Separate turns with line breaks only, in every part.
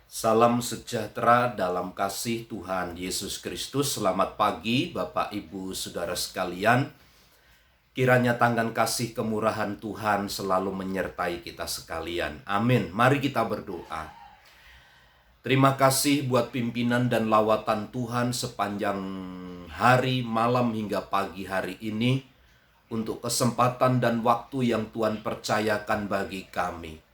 Salam sejahtera dalam kasih Tuhan Yesus Kristus. Selamat pagi Bapak Ibu Saudara sekalian. Kiranya tangan kasih kemurahan Tuhan selalu menyertai kita sekalian. Amin. Mari kita berdoa. Terima kasih buat pimpinan dan lawatan Tuhan sepanjang hari, malam hingga pagi hari ini, untuk kesempatan dan waktu yang Tuhan percayakan bagi kami.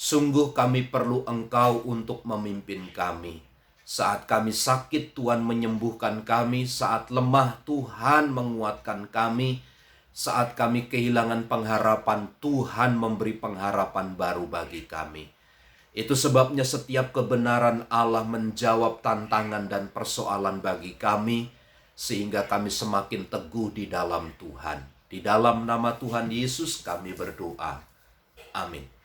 Sungguh kami perlu Engkau untuk memimpin kami. Saat kami sakit, Tuhan menyembuhkan kami. Saat lemah, Tuhan menguatkan kami. Saat kami kehilangan pengharapan, Tuhan memberi pengharapan baru bagi kami. Itu sebabnya setiap kebenaran Allah menjawab tantangan dan persoalan bagi kami, sehingga kami semakin teguh di dalam Tuhan. Di dalam nama Tuhan Yesus kami berdoa. Amin.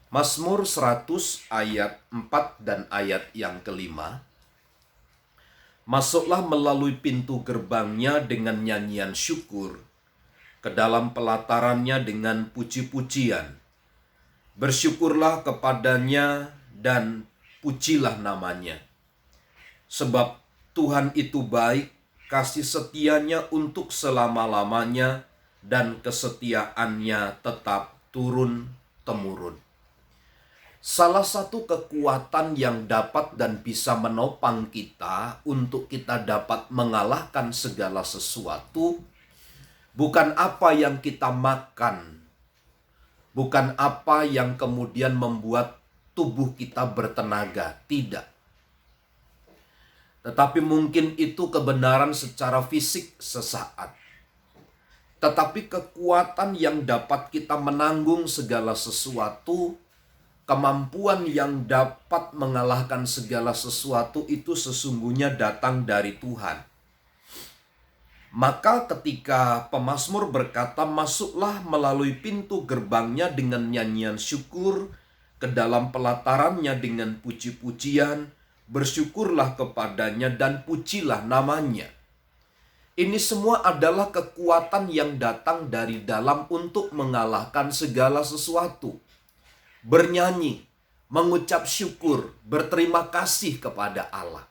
Mazmur 100 ayat 4 dan ayat yang kelima. Masuklah melalui pintu gerbangnya dengan nyanyian syukur, ke dalam pelatarannya dengan puji-pujian. Bersyukurlah kepadanya dan pujilah namanya. Sebab Tuhan itu baik, kasih setianya untuk selama-lamanya, dan kesetiaannya tetap turun-temurun. Salah satu kekuatan yang dapat dan bisa menopang kita untuk kita dapat mengalahkan segala sesuatu bukan apa yang kita makan, bukan apa yang kemudian membuat tubuh kita bertenaga, tidak. Tetapi mungkin itu kebenaran secara fisik sesaat. Tetapi kekuatan yang dapat kita menanggung segala sesuatu, kemampuan yang dapat mengalahkan segala sesuatu itu sesungguhnya datang dari Tuhan. Maka ketika pemazmur berkata, masuklah melalui pintu gerbangnya dengan nyanyian syukur, ke dalam pelatarannya dengan puji-pujian, bersyukurlah kepadanya dan pujilah namanya. Ini semua adalah kekuatan yang datang dari dalam untuk mengalahkan segala sesuatu. Bernyanyi, mengucap syukur, berterima kasih kepada Allah.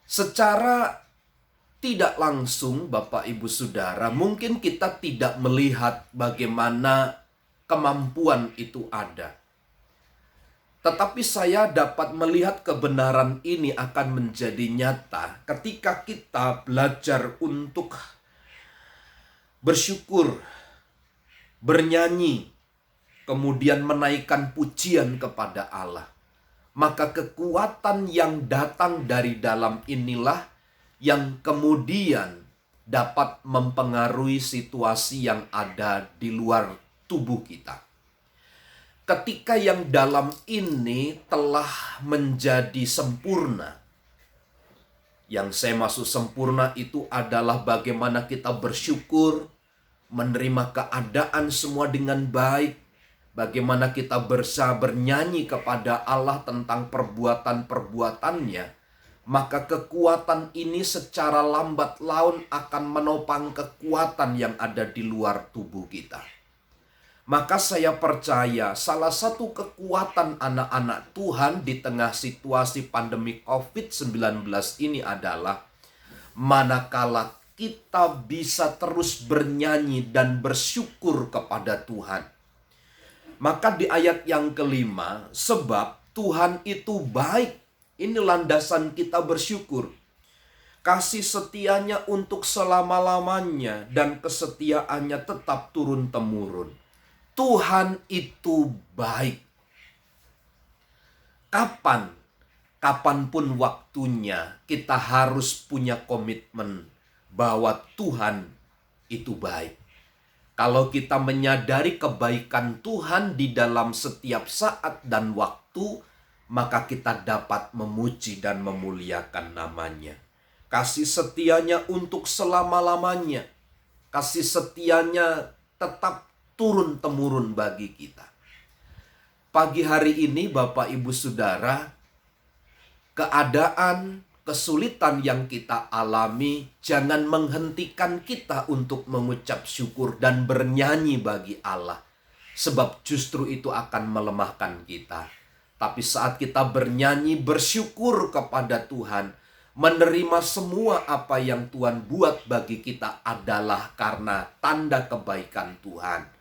Secara tidak langsung, Bapak Ibu Saudara, mungkin kita tidak melihat bagaimana kemampuan itu ada. Tetapi saya dapat melihat kebenaran ini akan menjadi nyata ketika kita belajar untuk bersyukur, bernyanyi, kemudian menaikkan pujian kepada Allah. Maka kekuatan yang datang dari dalam inilah yang kemudian dapat mempengaruhi situasi yang ada di luar tubuh kita. Ketika yang dalam ini telah menjadi sempurna, yang saya maksud sempurna itu adalah bagaimana kita bersyukur, menerima keadaan semua dengan baik, bagaimana kita bernyanyi kepada Allah tentang perbuatan-perbuatannya, maka kekuatan ini secara lambat laun akan menopang kekuatan yang ada di luar tubuh kita. Maka saya percaya salah satu kekuatan anak-anak Tuhan di tengah situasi pandemi COVID-19 ini adalah manakala kita bisa terus bernyanyi dan bersyukur kepada Tuhan. Maka di ayat yang kelima, sebab Tuhan itu baik. Ini landasan kita bersyukur. Kasih setianya untuk selama-lamanya dan kesetiaannya tetap turun-temurun. Tuhan itu baik. Kapanpun waktunya kita harus punya komitmen bahwa Tuhan itu baik. Kalau kita menyadari kebaikan Tuhan di dalam setiap saat dan waktu, maka kita dapat memuji dan memuliakan namanya. Kasih setianya untuk selama-lamanya. Kasih setianya tetap turun-temurun bagi kita. Pagi hari ini Bapak Ibu Saudara, keadaan kesulitan yang kita alami jangan menghentikan kita untuk mengucap syukur dan bernyanyi bagi Allah. Sebab justru itu akan melemahkan kita. Tapi saat kita bernyanyi bersyukur kepada Tuhan, menerima semua apa yang Tuhan buat bagi kita adalah karena tanda kebaikan Tuhan.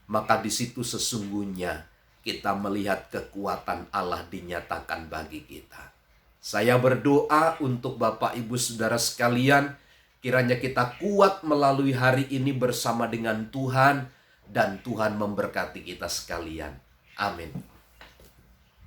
Maka di situ sesungguhnya kita melihat kekuatan Allah dinyatakan bagi kita. Saya berdoa untuk Bapak Ibu Saudara sekalian, kiranya kita kuat melalui hari ini bersama dengan Tuhan, dan Tuhan memberkati kita sekalian. Amin.